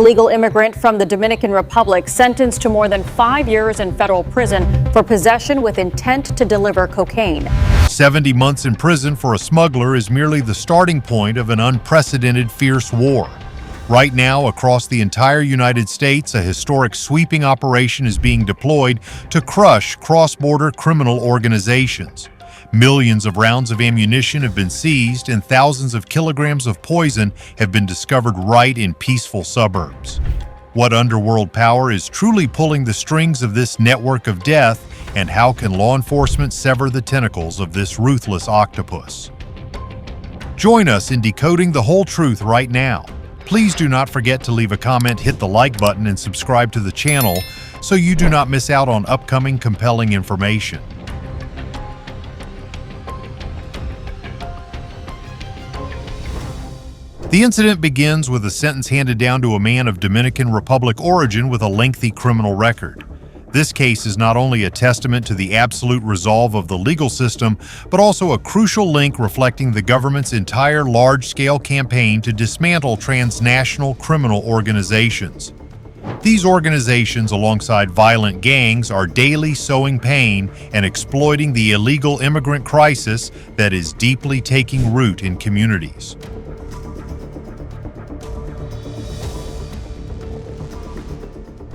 illegal immigrant from the Dominican Republic sentenced to more than 5 years in federal prison for possession with intent to deliver cocaine. 70 months in prison for a smuggler is merely the starting point of an unprecedented fierce war. Right now, across the entire United States, a historic sweeping operation is being deployed to crush cross-border criminal organizations. Millions of rounds of ammunition have been seized and thousands of kilograms of poison have been discovered right in peaceful suburbs. What underworld power is truly pulling the strings of this network of death, and how can law enforcement sever the tentacles of this ruthless octopus? Join us in decoding the whole truth right now. Please do not forget to leave a comment, hit the like button, and subscribe to the channel so you do not miss out on upcoming compelling information. The incident begins with a sentence handed down to a man of Dominican Republic origin with a lengthy criminal record. This case is not only a testament to the absolute resolve of the legal system, but also a crucial link reflecting the government's entire large-scale campaign to dismantle transnational criminal organizations. These organizations, alongside violent gangs, are daily sowing pain and exploiting the illegal immigrant crisis that is deeply taking root in communities.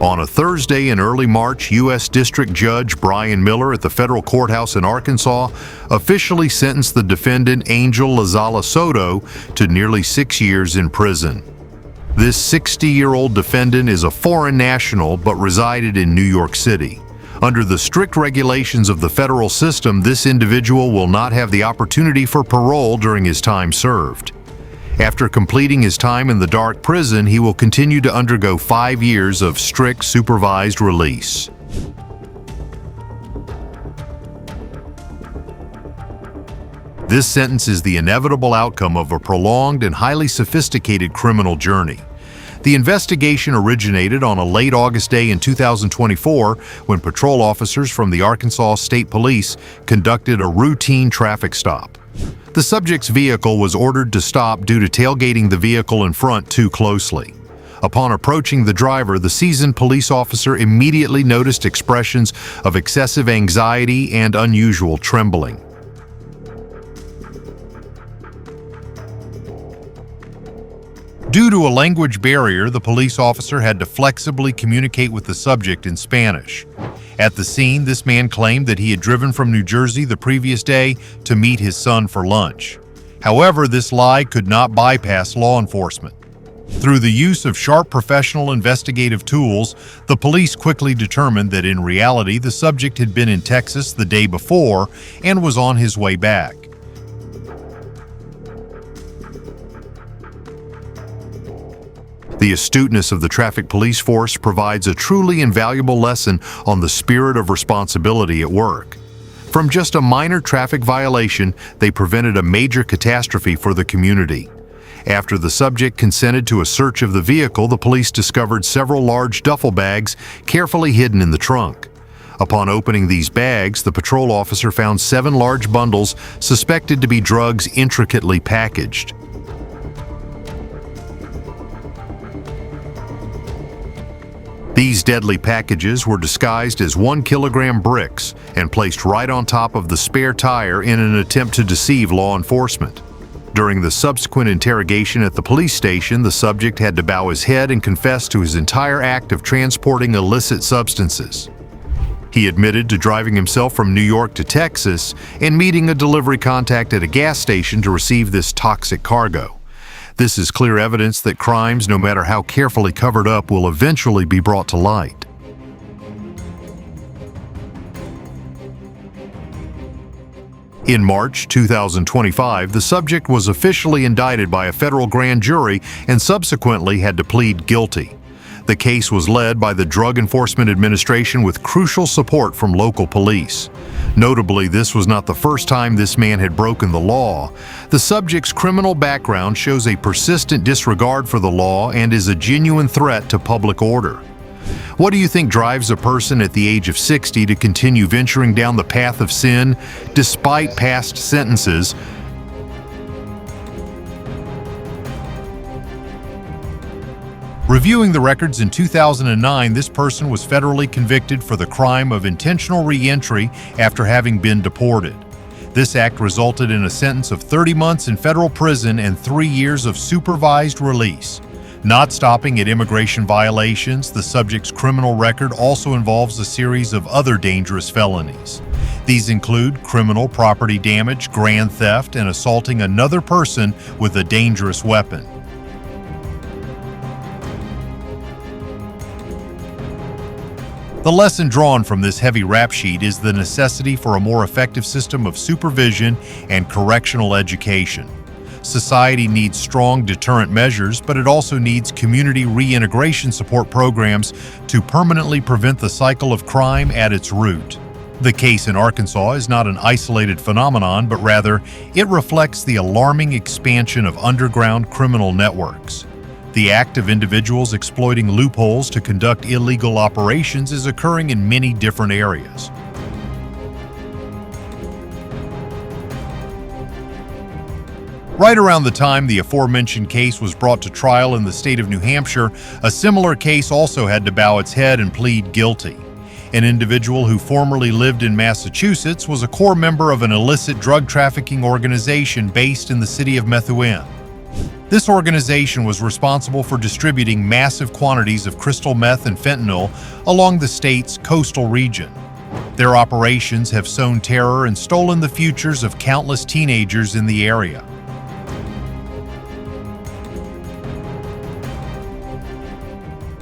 On a Thursday in early March, U.S. District Judge Brian Miller at the federal courthouse in Arkansas officially sentenced the defendant Angel Lazala Soto to nearly 6 years in prison. This 60-year-old defendant is a foreign national but resided in New York City. Under the strict regulations of the federal system, this individual will not have the opportunity for parole during his time served. After completing his time in the dark prison, he will continue to undergo 5 years of strict supervised release. This sentence is the inevitable outcome of a prolonged and highly sophisticated criminal journey. The investigation originated on a late August day in 2024 when patrol officers from the Arkansas State Police conducted a routine traffic stop. The subject's vehicle was ordered to stop due to tailgating the vehicle in front too closely. Upon approaching the driver, the seasoned police officer immediately noticed expressions of excessive anxiety and unusual trembling. Due to a language barrier, the police officer had to flexibly communicate with the subject in Spanish. At the scene, this man claimed that he had driven from New Jersey the previous day to meet his son for lunch. However, this lie could not bypass law enforcement. Through the use of sharp professional investigative tools, the police quickly determined that in reality the subject had been in Texas the day before and was on his way back. The astuteness of the traffic police force provides a truly invaluable lesson on the spirit of responsibility at work. From just a minor traffic violation, they prevented a major catastrophe for the community. After the subject consented to a search of the vehicle, the police discovered several large duffel bags carefully hidden in the trunk. Upon opening these bags, the patrol officer found 7 large bundles suspected to be drugs intricately packaged. These deadly packages were disguised as 1-kilogram bricks and placed right on top of the spare tire in an attempt to deceive law enforcement. During the subsequent interrogation at the police station, the subject had to bow his head and confess to his entire act of transporting illicit substances. He admitted to driving himself from New York to Texas and meeting a delivery contact at a gas station to receive this toxic cargo. This is clear evidence that crimes, no matter how carefully covered up, will eventually be brought to light. In March 2025, the subject was officially indicted by a federal grand jury and subsequently had to plead guilty. The case was led by the Drug Enforcement Administration with crucial support from local police. Notably, this was not the first time this man had broken the law. The subject's criminal background shows a persistent disregard for the law and is a genuine threat to public order. What do you think drives a person at the age of 60 to continue venturing down the path of sin despite past sentences? Reviewing the records in 2009, this person was federally convicted for the crime of intentional re-entry after having been deported. This act resulted in a sentence of 30 months in federal prison and 3 years of supervised release. Not stopping at immigration violations, the subject's criminal record also involves a series of other dangerous felonies. These include criminal property damage, grand theft, and assaulting another person with a dangerous weapon. The lesson drawn from this heavy rap sheet is the necessity for a more effective system of supervision and correctional education. Society needs strong deterrent measures, but it also needs community reintegration support programs to permanently prevent the cycle of crime at its root. The case in Arkansas is not an isolated phenomenon, but rather it reflects the alarming expansion of underground criminal networks. The act of individuals exploiting loopholes to conduct illegal operations is occurring in many different areas. Right around the time the aforementioned case was brought to trial in the state of New Hampshire, a similar case also had to bow its head and plead guilty. An individual who formerly lived in Massachusetts was a core member of an illicit drug trafficking organization based in the city of Methuen. This organization was responsible for distributing massive quantities of crystal meth and fentanyl along the state's coastal region. Their operations have sown terror and stolen the futures of countless teenagers in the area.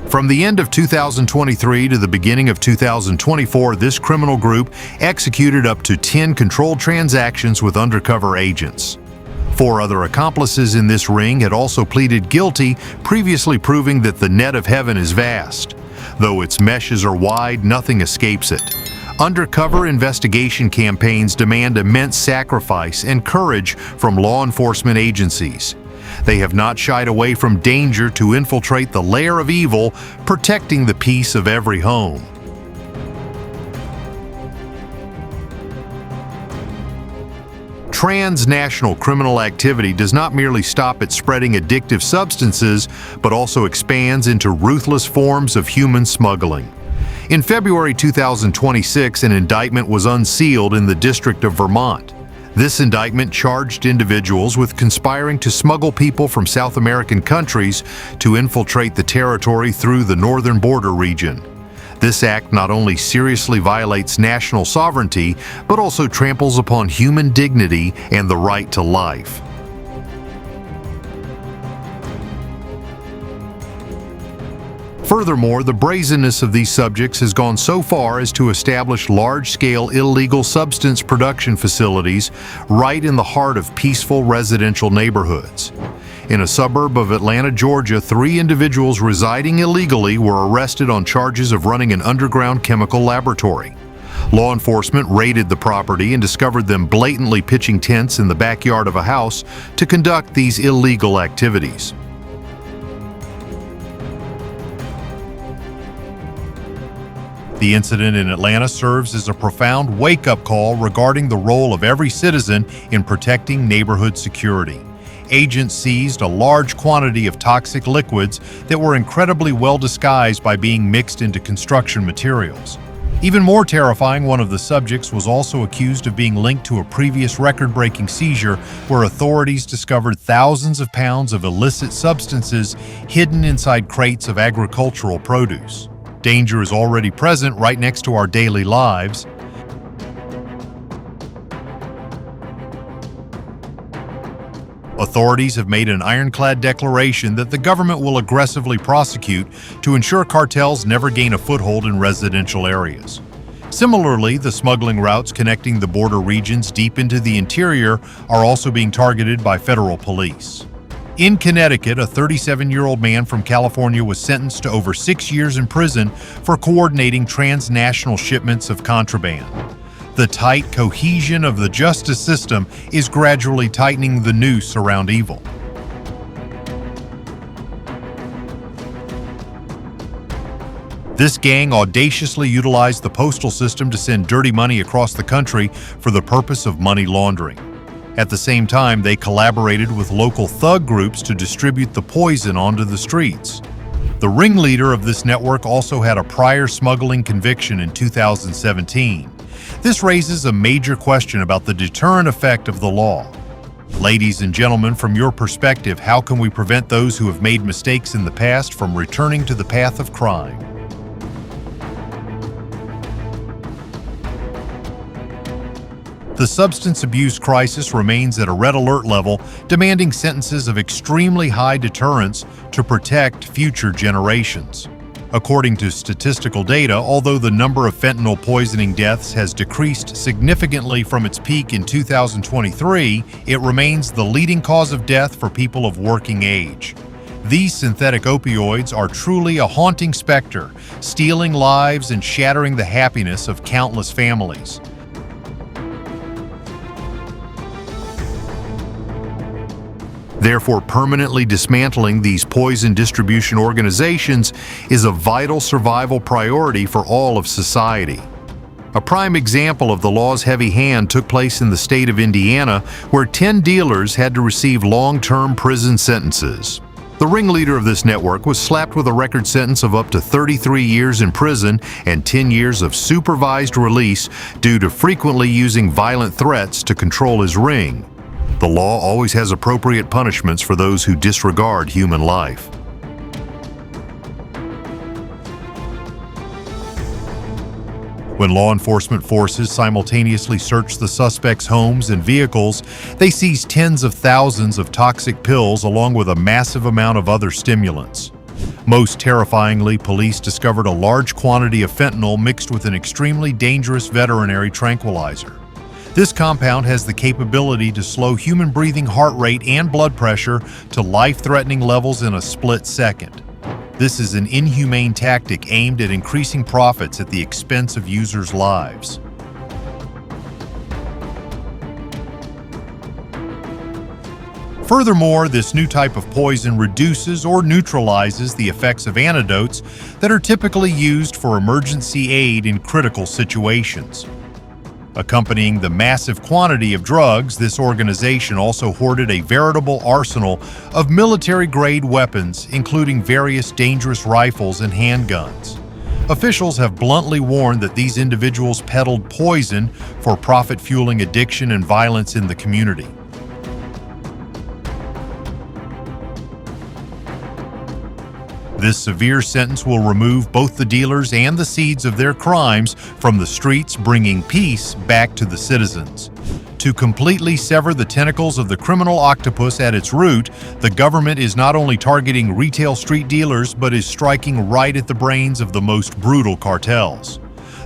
From the end of 2023 to the beginning of 2024, this criminal group executed up to 10 controlled transactions with undercover agents. 4 other accomplices in this ring had also pleaded guilty, previously proving that the net of heaven is vast. Though its meshes are wide, nothing escapes it. Undercover investigation campaigns demand immense sacrifice and courage from law enforcement agencies. They have not shied away from danger to infiltrate the lair of evil, protecting the peace of every home. Transnational criminal activity does not merely stop at spreading addictive substances, but also expands into ruthless forms of human smuggling. In February 2026, an indictment was unsealed in the District of Vermont. This indictment charged individuals with conspiring to smuggle people from South American countries to infiltrate the territory through the northern border region. This act not only seriously violates national sovereignty, but also tramples upon human dignity and the right to life. Furthermore, the brazenness of these subjects has gone so far as to establish large-scale illegal substance production facilities right in the heart of peaceful residential neighborhoods. In a suburb of Atlanta, Georgia, 3 individuals residing illegally were arrested on charges of running an underground chemical laboratory. Law enforcement raided the property and discovered them blatantly pitching tents in the backyard of a house to conduct these illegal activities. The incident in Atlanta serves as a profound wake-up call regarding the role of every citizen in protecting neighborhood security. Agents seized a large quantity of toxic liquids that were incredibly well disguised by being mixed into construction materials. Even more terrifying, one of the subjects was also accused of being linked to a previous record-breaking seizure where authorities discovered thousands of pounds of illicit substances hidden inside crates of agricultural produce. Danger is already present right next to our daily lives. Authorities have made an ironclad declaration that the government will aggressively prosecute to ensure cartels never gain a foothold in residential areas. Similarly, the smuggling routes connecting the border regions deep into the interior are also being targeted by federal police. In Connecticut, a 37-year-old man from California was sentenced to over 6 years in prison for coordinating transnational shipments of contraband. The tight cohesion of the justice system is gradually tightening the noose around evil. This gang audaciously utilized the postal system to send dirty money across the country for the purpose of money laundering. At the same time, they collaborated with local thug groups to distribute the poison onto the streets. The ringleader of this network also had a prior smuggling conviction in 2017. This raises a major question about the deterrent effect of the law. Ladies and gentlemen, from your perspective, how can we prevent those who have made mistakes in the past from returning to the path of crime? The substance abuse crisis remains at a red alert level, demanding sentences of extremely high deterrence to protect future generations. According to statistical data, although the number of fentanyl poisoning deaths has decreased significantly from its peak in 2023, it remains the leading cause of death for people of working age. These synthetic opioids are truly a haunting specter, stealing lives and shattering the happiness of countless families. Therefore, permanently dismantling these poison distribution organizations is a vital survival priority for all of society. A prime example of the law's heavy hand took place in the state of Indiana, where 10 dealers had to receive long-term prison sentences. The ringleader of this network was slapped with a record sentence of up to 33 years in prison and 10 years of supervised release due to frequently using violent threats to control his ring. The law always has appropriate punishments for those who disregard human life. When law enforcement forces simultaneously search the suspects' homes and vehicles, they seize tens of thousands of toxic pills along with a massive amount of other stimulants. Most terrifyingly, police discovered a large quantity of fentanyl mixed with an extremely dangerous veterinary tranquilizer. This compound has the capability to slow human breathing heart rate and blood pressure to life-threatening levels in a split second. This is an inhumane tactic aimed at increasing profits at the expense of users' lives. Furthermore, this new type of poison reduces or neutralizes the effects of antidotes that are typically used for emergency aid in critical situations. Accompanying the massive quantity of drugs, this organization also hoarded a veritable arsenal of military-grade weapons, including various dangerous rifles and handguns. Officials have bluntly warned that these individuals peddled poison for profit-fueling addiction and violence in the community. This severe sentence will remove both the dealers and the seeds of their crimes from the streets, bringing peace back to the citizens. To completely sever the tentacles of the criminal octopus at its root, the government is not only targeting retail street dealers, but is striking right at the brains of the most brutal cartels.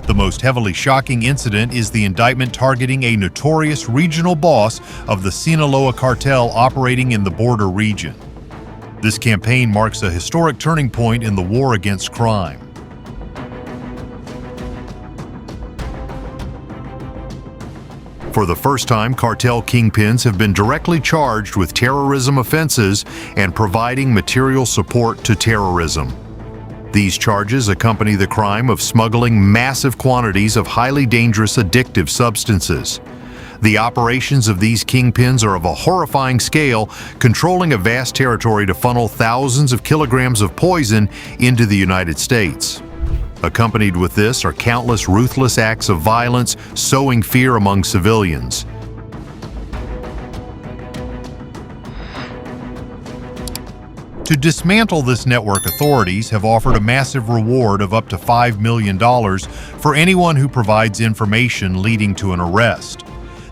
The most heavily shocking incident is the indictment targeting a notorious regional boss of the Sinaloa cartel operating in the border region. This campaign marks a historic turning point in the war against crime. For the first time, cartel kingpins have been directly charged with terrorism offenses and providing material support to terrorism. These charges accompany the crime of smuggling massive quantities of highly dangerous addictive substances. The operations of these kingpins are of a horrifying scale, controlling a vast territory to funnel thousands of kilograms of poison into the United States. Accompanied with this are countless ruthless acts of violence, sowing fear among civilians. To dismantle this network, authorities have offered a massive reward of up to $5 million for anyone who provides information leading to an arrest.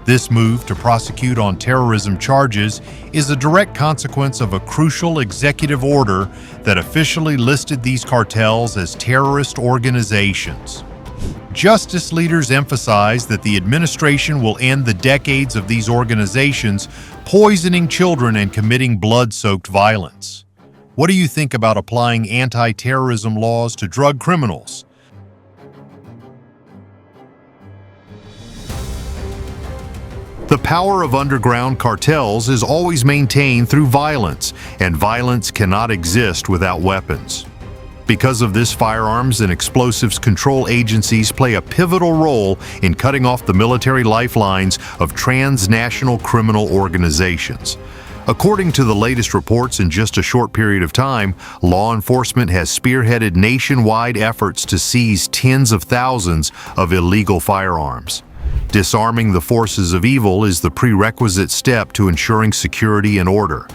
This move to prosecute on terrorism charges is a direct consequence of a crucial executive order that officially listed these cartels as terrorist organizations. Justice leaders emphasize that the administration will end the decades of these organizations poisoning children and committing blood-soaked violence. What do you think about applying anti-terrorism laws to drug criminals? The power of underground cartels is always maintained through violence, and violence cannot exist without weapons. Because of this, firearms and explosives control agencies play a pivotal role in cutting off the military lifelines of transnational criminal organizations. According to the latest reports, in just a short period of time, law enforcement has spearheaded nationwide efforts to seize tens of thousands of illegal firearms. Disarming the forces of evil is the prerequisite step to ensuring security and order.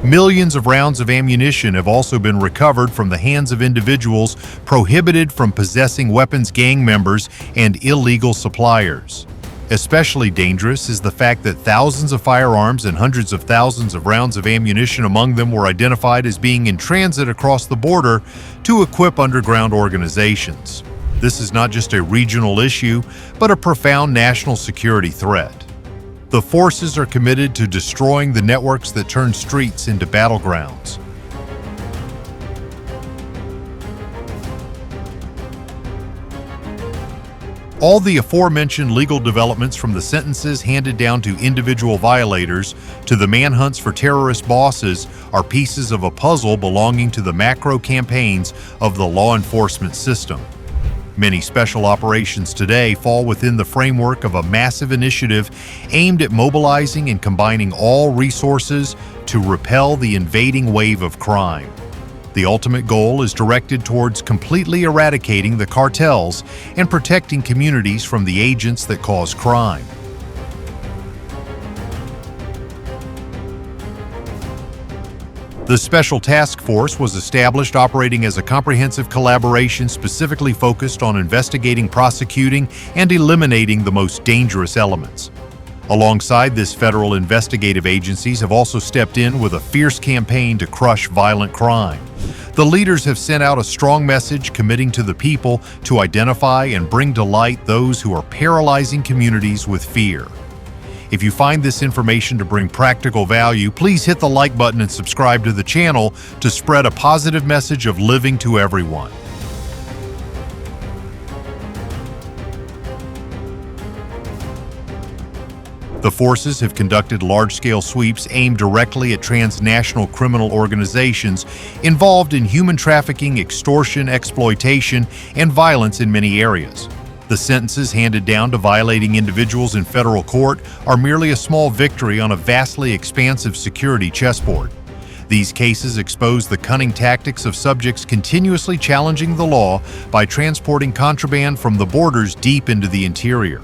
Millions of rounds of ammunition have also been recovered from the hands of individuals prohibited from possessing weapons, gang members, and illegal suppliers. Especially dangerous is the fact that thousands of firearms and hundreds of thousands of rounds of ammunition among them were identified as being in transit across the border to equip underground organizations. This is not just a regional issue, but a profound national security threat. The forces are committed to destroying the networks that turn streets into battlegrounds. All the aforementioned legal developments, from the sentences handed down to individual violators to the manhunts for terrorist bosses, are pieces of a puzzle belonging to the macro campaigns of the law enforcement system. Many special operations today fall within the framework of a massive initiative aimed at mobilizing and combining all resources to repel the invading wave of crime. The ultimate goal is directed towards completely eradicating the cartels and protecting communities from the agents that cause crime. The Special Task Force was established operating as a comprehensive collaboration specifically focused on investigating, prosecuting, and eliminating the most dangerous elements. Alongside this, federal investigative agencies have also stepped in with a fierce campaign to crush violent crime. The leaders have sent out a strong message committing to the people to identify and bring to light those who are paralyzing communities with fear. If you find this information to bring practical value, please hit the like button and subscribe to the channel to spread a positive message of living to everyone. The forces have conducted large-scale sweeps aimed directly at transnational criminal organizations involved in human trafficking, extortion, exploitation, and violence in many areas. The sentences handed down to violating individuals in federal court are merely a small victory on a vastly expansive security chessboard. These cases expose the cunning tactics of subjects continuously challenging the law by transporting contraband from the borders deep into the interior.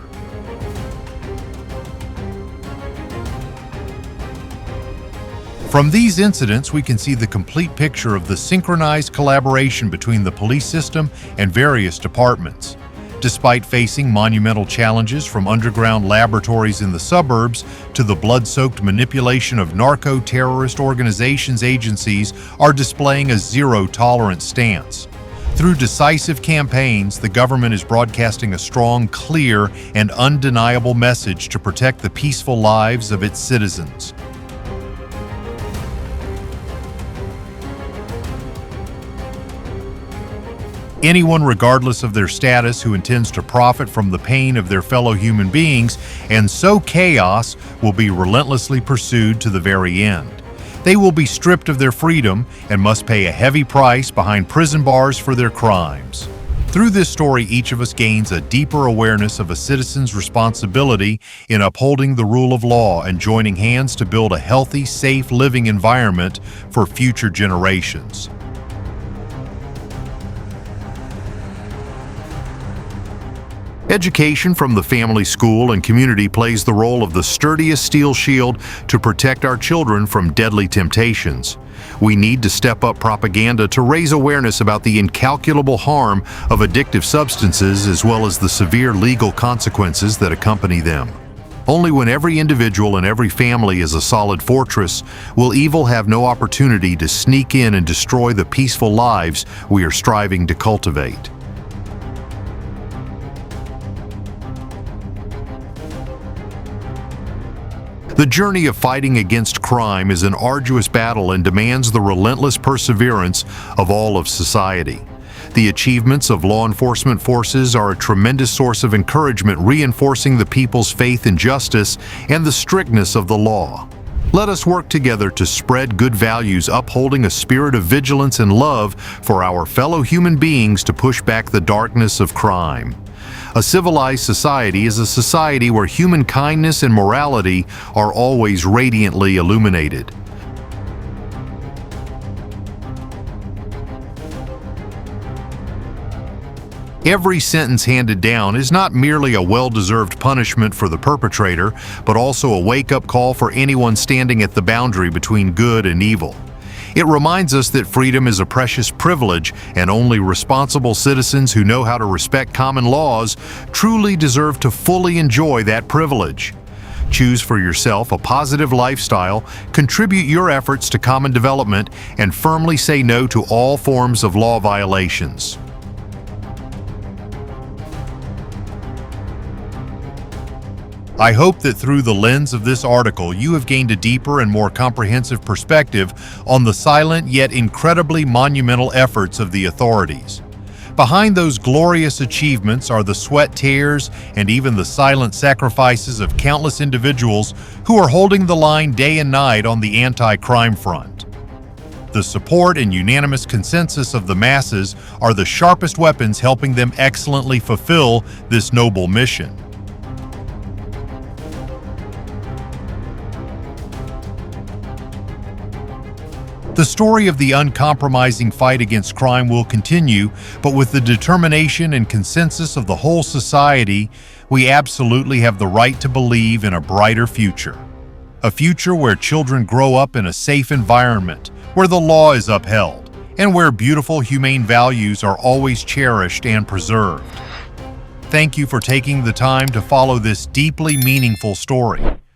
From these incidents, we can see the complete picture of the synchronized collaboration between the police system and various departments. Despite facing monumental challenges from underground laboratories in the suburbs to the blood-soaked manipulation of narco-terrorist organizations, agencies are displaying a zero-tolerance stance. Through decisive campaigns, the government is broadcasting a strong, clear, and undeniable message to protect the peaceful lives of its citizens. Anyone, regardless of their status, who intends to profit from the pain of their fellow human beings and sow chaos will be relentlessly pursued to the very end. They will be stripped of their freedom and must pay a heavy price behind prison bars for their crimes. Through this story, each of us gains a deeper awareness of a citizen's responsibility in upholding the rule of law and joining hands to build a healthy, safe living environment for future generations. Education from the family, school, and community plays the role of the sturdiest steel shield to protect our children from deadly temptations. We need to step up propaganda to raise awareness about the incalculable harm of addictive substances as well as the severe legal consequences that accompany them. Only when every individual and every family is a solid fortress will evil have no opportunity to sneak in and destroy the peaceful lives we are striving to cultivate. The journey of fighting against crime is an arduous battle and demands the relentless perseverance of all of society. The achievements of law enforcement forces are a tremendous source of encouragement, reinforcing the people's faith in justice and the strictness of the law. Let us work together to spread good values, upholding a spirit of vigilance and love for our fellow human beings to push back the darkness of crime. A civilized society is a society where human kindness and morality are always radiantly illuminated. Every sentence handed down is not merely a well-deserved punishment for the perpetrator, but also a wake-up call for anyone standing at the boundary between good and evil. It reminds us that freedom is a precious privilege, and only responsible citizens who know how to respect common laws truly deserve to fully enjoy that privilege. Choose for yourself a positive lifestyle, contribute your efforts to common development, and firmly say no to all forms of law violations. I hope that through the lens of this article, you have gained a deeper and more comprehensive perspective on the silent yet incredibly monumental efforts of the authorities. Behind those glorious achievements are the sweat tears and even the silent sacrifices of countless individuals who are holding the line day and night on the anti-crime front. The support and unanimous consensus of the masses are the sharpest weapons helping them excellently fulfill this noble mission. The story of the uncompromising fight against crime will continue, but with the determination and consensus of the whole society, we absolutely have the right to believe in a brighter future. A future where children grow up in a safe environment, where the law is upheld, and where beautiful, humane values are always cherished and preserved. Thank you for taking the time to follow this deeply meaningful story.